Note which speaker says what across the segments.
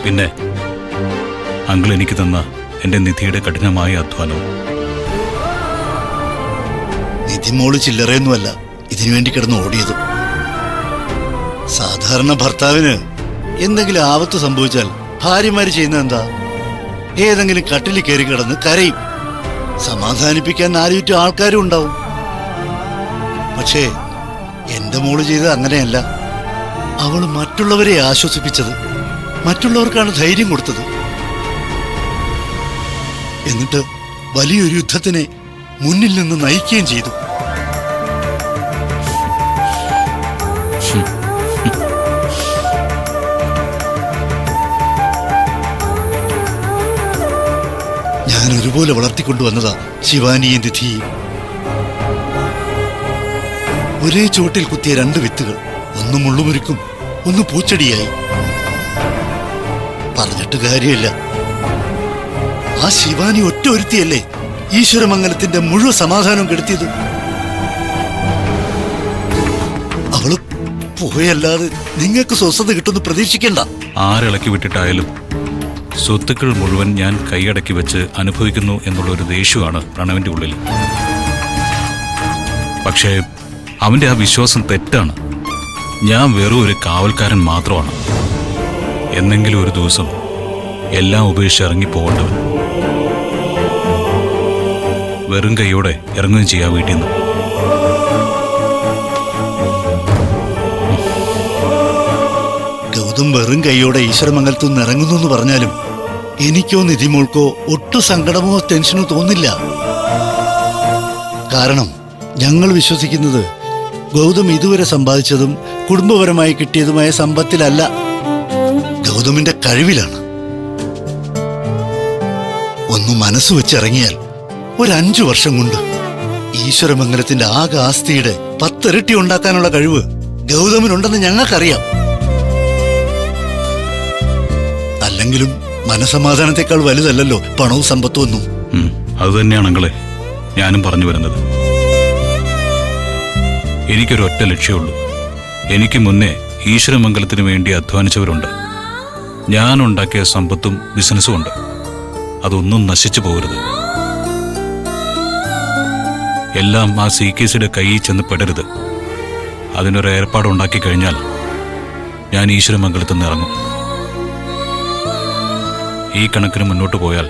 Speaker 1: പിന്നെ അങ്കിൾ എനിക്ക് തന്ന എന്റെ നിധിയുടെ കഠിനമായ അധ്വാനവും.
Speaker 2: നിധിമോള് ചില്ലറയൊന്നുമല്ല ഇതിനുവേണ്ടി കിടന്ന് ഓടിയത്. സാധാരണ ഭർത്താവിന് എന്തെങ്കിലും ആപത്ത് സംഭവിച്ചാൽ ഭാര്യമാര് ചെയ്യുന്നത് എന്താ? ഏതെങ്കിലും കട്ടിലിൽ കയറി കിടന്ന് കരയും. സമാധാനിപ്പിക്കാൻ നാലുചുറ്റും ആൾക്കാരും ഉണ്ടാവും. പക്ഷേ എന്റെ മോള് ചെയ്തത് അങ്ങനെയല്ല. അവള് മറ്റുള്ളവരെ ആശ്വസിപ്പിച്ചത്, മറ്റുള്ളവർക്കാണ് ധൈര്യം കൊടുത്തത്. എന്നിട്ട് വലിയൊരു യുദ്ധത്തിനെ മുന്നിൽ നിന്ന് നയിക്കുകയും ചെയ്തു. ഞാൻ ഒരുപോലെ വളർത്തിക്കൊണ്ടുവന്നതാ ശിവാനിയും നിധിയും. ഒരേ ചുവട്ടിൽ കുത്തിയ രണ്ട് വിത്തുകൾ, ഒന്ന് മുള്ളുമുരുക്കും, ഒന്ന് പൂച്ചെടിയായി. പറഞ്ഞിട്ട് കാര്യമില്ല. ആ ശിവാനി ഒറ്റ ഒരുത്തിയല്ലേ ഈശ്വരമംഗലത്തിന്റെ മുഴുവൻ സമാധാനം കെടുത്തിയത്. അവള് പോയല്ലാതെ നിങ്ങൾക്ക് സ്വസ്ഥത കിട്ടുമെന്ന് പ്രതീക്ഷിക്കണ്ട.
Speaker 1: ആരിളക്കി വിട്ടിട്ടായാലും സ്വത്തുക്കൾ മുഴുവൻ ഞാൻ കൈയടക്കി വെച്ച് അനുഭവിക്കുന്നു എന്നുള്ളൊരു ദേഷ്യമാണ് പ്രണവിന്റെ ഉള്ളിൽ. പക്ഷേ അവന്റെ ആ വിശ്വാസം തെറ്റാണ്. ഞാൻ വെറും ഒരു കാവൽക്കാരൻ മാത്രമാണ്. എന്നെങ്കിലും ഒരു ദിവസം എല്ലാം ഉപേക്ഷിച്ച് ഇറങ്ങിപ്പോകേണ്ടവൻ. വെറും കൈയോടെ ഇറങ്ങുകയും ചെയ്യാം വീട്ടിൽ നിന്ന്.
Speaker 2: ഗൗതം വെറും കൈയോടെ ഈശ്വരമംഗലത്തു നിന്ന് ഇറങ്ങുന്നു എന്ന് പറഞ്ഞാലും എനിക്കോ നിധിമോൾക്കോ ഒട്ടും സങ്കടമോ ടെൻഷനോ തോന്നില്ല. കാരണം ഞങ്ങൾ വിശ്വസിക്കുന്നത് ഗൗതം ഇതുവരെ സമ്പാദിച്ചതും കുടുംബപരമായി കിട്ടിയതുമായ സമ്പത്തിലല്ല, ഗൗതമിന്റെ കഴിവിലാണ്. ഒന്ന് മനസ്സ് വെച്ചിറങ്ങിയാൽ ഒരു 5 വർഷം കൊണ്ട് ഈശ്വരമംഗലത്തിന്റെ ആകെ ആസ്തിയുടെ 10 ഇരട്ടി ഉണ്ടാക്കാനുള്ള കഴിവ് ഗൗതമിനുണ്ടെന്ന് ഞങ്ങൾക്കറിയാം. അല്ലെങ്കിലും മനസമാധാനത്തെക്കാൾ വലുതല്ലല്ലോ പണവും സമ്പത്തും ഒന്നും.
Speaker 1: അത് തന്നെയാണ് അങ്ങളെ ഞാനും പറഞ്ഞു വരുന്നത്. എനിക്കൊരൊറ്റ ലക്ഷ്യമുള്ളൂ. എനിക്ക് മുന്നേ ഈശ്വരമംഗലത്തിന് വേണ്ടി അധ്വാനിച്ചവരുണ്ട്. ഞാൻ ഉണ്ടാക്കിയ സമ്പത്തും ബിസിനസ്സും ഉണ്ട്. അതൊന്നും നശിച്ചു പോകരുത്. എല്ലാം ആ CKCയുടെ കയ്യിൽ ചെന്ന് പെടരുത്. അതിനൊരു ഏർപ്പാടുണ്ടാക്കി കഴിഞ്ഞാൽ ഞാൻ ഈശ്വരമംഗലത്ത് നിന്ന് ഇറങ്ങും. ഈ കണക്കിന് മുന്നോട്ട് പോയാൽ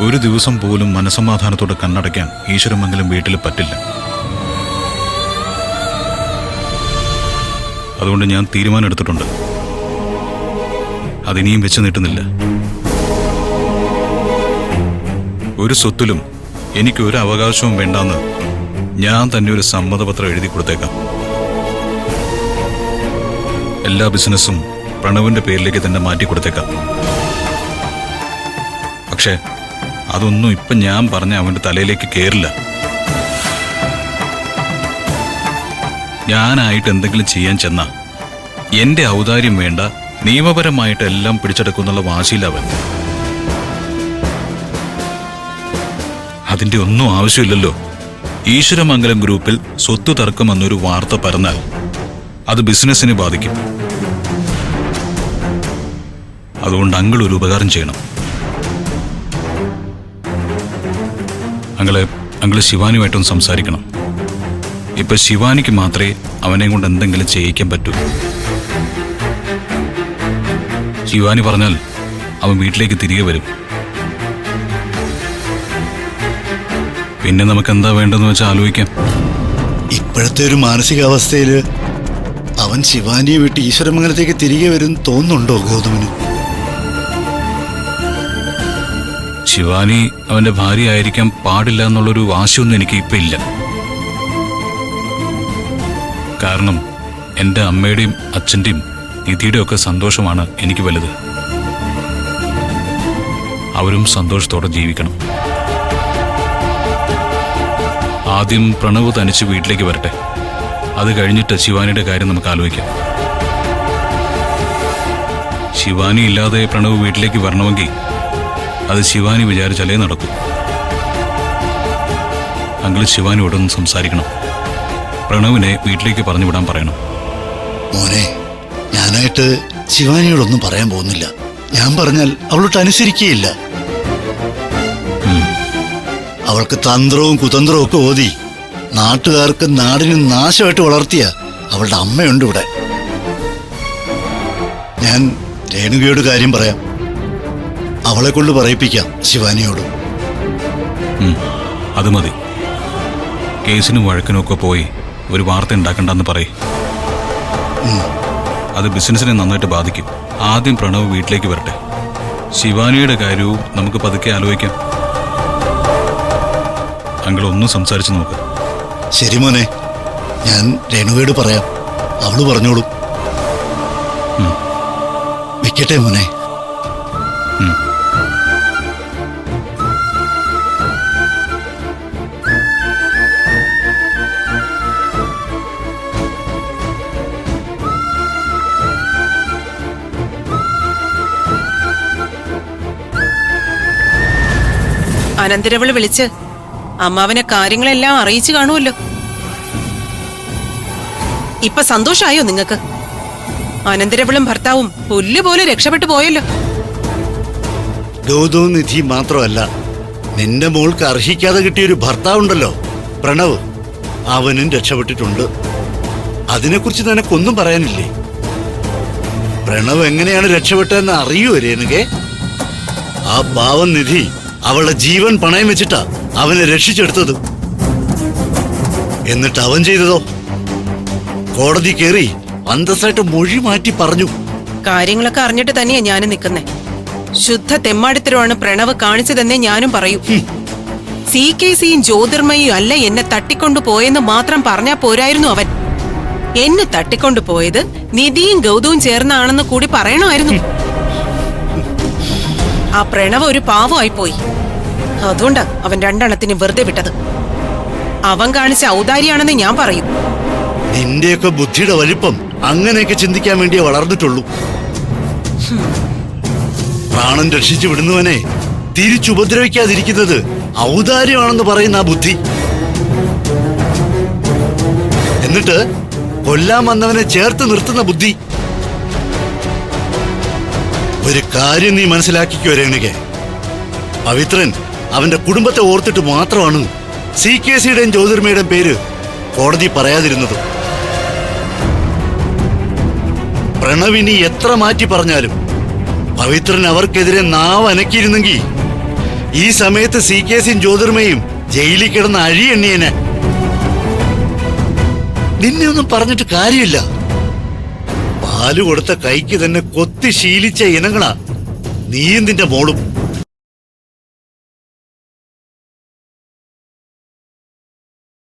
Speaker 1: ഒരു ദിവസം പോലും മനസമാധാനത്തോടെ കണ്ണടയ്ക്കാൻ ഈശ്വരമംഗലം വീട്ടിൽ പറ്റില്ല. അതുകൊണ്ട് ഞാൻ തീരുമാനം എടുത്തിട്ടുണ്ട്. അതിനിയും വെച്ച് നീട്ടുന്നില്ല. ഒരു സ്വത്തിലും എനിക്ക് ഒരു അവകാശവും വേണ്ടാന്ന് ഞാൻ തന്നെ ഒരു സമ്മതപത്രം എഴുതി കൊടുത്തേക്കാം. എല്ലാ ബിസിനസ്സും പ്രണവിന്റെ പേരിലേക്ക് തന്നെ മാറ്റി കൊടുത്തേക്കാം. പക്ഷേ അതൊന്നും ഇപ്പൊ ഞാൻ പറഞ്ഞ അവന്റെ തലയിലേക്ക് കേറില്ല. ഞാനായിട്ട് എന്തെങ്കിലും ചെയ്യാൻ ചെന്നാ എന്റെ ഔദാര്യം വേണ്ട, നിയമപരമായിട്ട് എല്ലാം പിടിച്ചെടുക്കുന്നുള്ള വാശിയിലവൻ. അതിന്റെ ഒന്നും ആവശ്യമില്ലല്ലോ. ഈശ്വരമംഗലം ഗ്രൂപ്പിൽ സ്വത്ത് തർക്കം എന്നൊരു വാർത്ത പറഞ്ഞാൽ അത് ബിസിനസിനെ ബാധിക്കും. അതുകൊണ്ട് അങ്കിൾ ഒരു ഉപകാരം ചെയ്യണം. അങ്കിള് ശിവാനിയുമായിട്ടൊന്ന് സംസാരിക്കണം. ഇപ്പൊ ശിവാനിക്ക് മാത്രമേ അവനെ കൊണ്ട് എന്തെങ്കിലും ചെയ്യിക്കാൻ പറ്റൂ. ശിവാനി പറഞ്ഞാൽ അവൻ വീട്ടിലേക്ക് തിരികെ വരും. പിന്നെ നമുക്ക് എന്താ വേണ്ടെന്ന് വെച്ചാൽ ആലോചിക്കാം.
Speaker 2: ഇപ്പോഴത്തെ ഒരു മാനസികാവസ്ഥയില് അവൻ ശിവാനിയെ വിട്ട് ഈശ്വരമംഗലത്തേക്ക് തിരികെ വരും തോന്നുന്നുണ്ടോ ഗൗതമിന്?
Speaker 1: ശിവാനി അവന്റെ ഭാര്യ ആയിരിക്കാൻ പാടില്ല എന്നുള്ളൊരു വാശിയൊന്നും എനിക്ക് ഇപ്പൊ ഇല്ല. കാരണം എൻ്റെ അമ്മയുടെയും അച്ഛൻ്റെയും നിധിയുടെയും ഒക്കെ സന്തോഷമാണ് എനിക്ക് വലുത്. അവരും സന്തോഷത്തോടെ ജീവിക്കണം. ആദ്യം പ്രണവ് തനിച്ച് വീട്ടിലേക്ക് വരട്ടെ. അത് കഴിഞ്ഞിട്ട് ശിവാനിയുടെ കാര്യം നമുക്ക് ആലോചിക്കാം. ശിവാനി ഇല്ലാതെ പ്രണവ് വീട്ടിലേക്ക് വരണമെങ്കിൽ അത് ശിവാനി വിചാരിച്ചാലേ നടക്കൂ. അങ്കിൾ ശിവാനിയോടൊന്ന് സംസാരിക്കണം. പ്രണവിനെ വീട്ടിലേക്ക് പറഞ്ഞു വിടാൻ പറയണം.
Speaker 2: മോനെ, ഞാനായിട്ട് ശിവാനിയോടൊന്നും പറയാൻ പോകുന്നില്ല. ഞാൻ പറഞ്ഞാൽ അവളോട്ട് അനുസരിക്കുകയില്ല. അവൾക്ക് തന്ത്രവും കുതന്ത്രവും ഒക്കെ ഓതി നാട്ടുകാർക്ക് നാടിനും നാശമായിട്ട് വളർത്തിയ അവളുടെ അമ്മയുണ്ട് ഇവിടെ. ഞാൻ രേണുകയോട് കാര്യം പറയാം. അവളെ കൊണ്ട് പറയിപ്പിക്കാം ശിവാനിയോട്.
Speaker 1: അത് മതി. കേസിനും വഴക്കിനും ഒക്കെ പോയി ഒരു വാർത്ത ഉണ്ടാക്കണ്ടെന്ന് പറയും. അത് ബിസിനസിനെ നന്നായിട്ട് ബാധിക്കും. ആദ്യം പ്രണവ് വീട്ടിലേക്ക് വരട്ടെ. ശിവാനിയുടെ കാര്യവും നമുക്ക് പതുക്കെ ആലോചിക്കാം. അങ്കിൾ ഒന്ന് സംസാരിച്ചു നോക്ക്.
Speaker 2: ശരി മോനെ, ഞാൻ രേണുകയോട് പറയാം. അവള് പറഞ്ഞോളും. വെക്കട്ടെ മോനെ.
Speaker 3: അനന്തരവള് വിളിച്ച് അമ്മാവനെ കാര്യങ്ങളെല്ലാം അറിയിച്ചു കാണുമല്ലോ. ഇപ്പൊ സന്തോഷായോ നിങ്ങക്ക്? അനന്തരവളും ഭർത്താവും പുല്ലുപോലെ രക്ഷപ്പെട്ടു പോയല്ലോ.
Speaker 2: ഗൗതവും നിധി മാത്രമല്ല, നിന്റെ മോൾക്ക് അർഹിക്കാതെ കിട്ടിയൊരു ഭർത്താവുണ്ടല്ലോ, പ്രണവ്. അവനും രക്ഷപ്പെട്ടിട്ടുണ്ട്. അതിനെക്കുറിച്ച് നിനക്കൊന്നും പറയാനില്ലേ? പ്രണവ് എങ്ങനെയാണ് രക്ഷപ്പെട്ടതെന്ന് അറിയൂ രേണുകെ? ആ പാവം നിധി അവളുടെ ജീവൻ പണയം വെച്ചിട്ടാ അവനെ രക്ഷിച്ചെടുത്തത്. എന്നിട്ട് അവൻ ചെയ്തതോ? കോടതി കയറി അന്തസ്സായിട്ട് മൊഴി മാറ്റി പറഞ്ഞു.
Speaker 3: കാര്യങ്ങളൊക്കെ അറിഞ്ഞിട്ട് തന്നെയാ ഞാനും നിൽക്കുന്നേ. ശുദ്ധ തെമ്മാടിത്തരമാണ് പ്രണവ് കാണിച്ചതെന്നേ ഞാനും പറയൂ. CKCയും ജ്യോതിർമയും അല്ല എന്നെ തട്ടിക്കൊണ്ടു പോയെന്ന് മാത്രം പറഞ്ഞാ പോരായിരുന്നു അവൻ. എന്നെ തട്ടിക്കൊണ്ടു പോയത് നിധിയും ഗൗതവും ചേർന്നാണെന്ന് കൂടി പറയണമായിരുന്നു. ആ പ്രണവ് ഒരു പാവമായി പോയി. അതുകൊണ്ടാ അവൻ രണ്ടെണ്ണത്തിന് വെറുതെ വിട്ടത്. അവൻ കാണിച്ച ഔദാര്യാണെന്ന് ഞാൻ പറയും.
Speaker 2: നിന്റെയൊക്കെ ബുദ്ധിയുടെ വലിപ്പം അങ്ങനെയൊക്കെ ചിന്തിക്കാൻ വേണ്ടിയേ വളർന്നിട്ടുള്ളൂ. പ്രാണൻ രക്ഷിച്ചു വിടുന്നവനെ തിരിച്ചുപദ്രവിക്കാതിരിക്കുന്നത് ഔദാര്യമാണെന്ന് പറയുന്ന ആ ബുദ്ധി. എന്നിട്ട് കൊല്ലാൻ വന്നവനെ ചേർത്ത് നിർത്തുന്ന ബുദ്ധി. ഒരു കാര്യം നീ മനസ്സിലാക്കിക്കോ രേണുകെ, പവിത്രൻ അവന്റെ കുടുംബത്തെ ഓർത്തിട്ട് മാത്രമാണ് CKCയുടെയും ജ്യോതിർമയുടെയും പേര് കോടതി പറയാതിരുന്നത്. പ്രണവിനി എത്ര മാറ്റി പറഞ്ഞാലും പവിത്രൻ അവർക്കെതിരെ നാവ് അനക്കിയിരുന്നെങ്കിൽ ഈ സമയത്ത് CKCയും ജ്യോതിർമയും ജയിലിൽ കിടന്ന് അഴിയെണ്ണിയനെ. നിന്നെ ഒന്നും പറഞ്ഞിട്ട് കാര്യമില്ല. പാല് കൊടുത്ത കൈക്ക് തന്നെ കൊത്തി ശീലിച്ച ഇനങ്ങളാ നീയും നിന്റെ മോളും.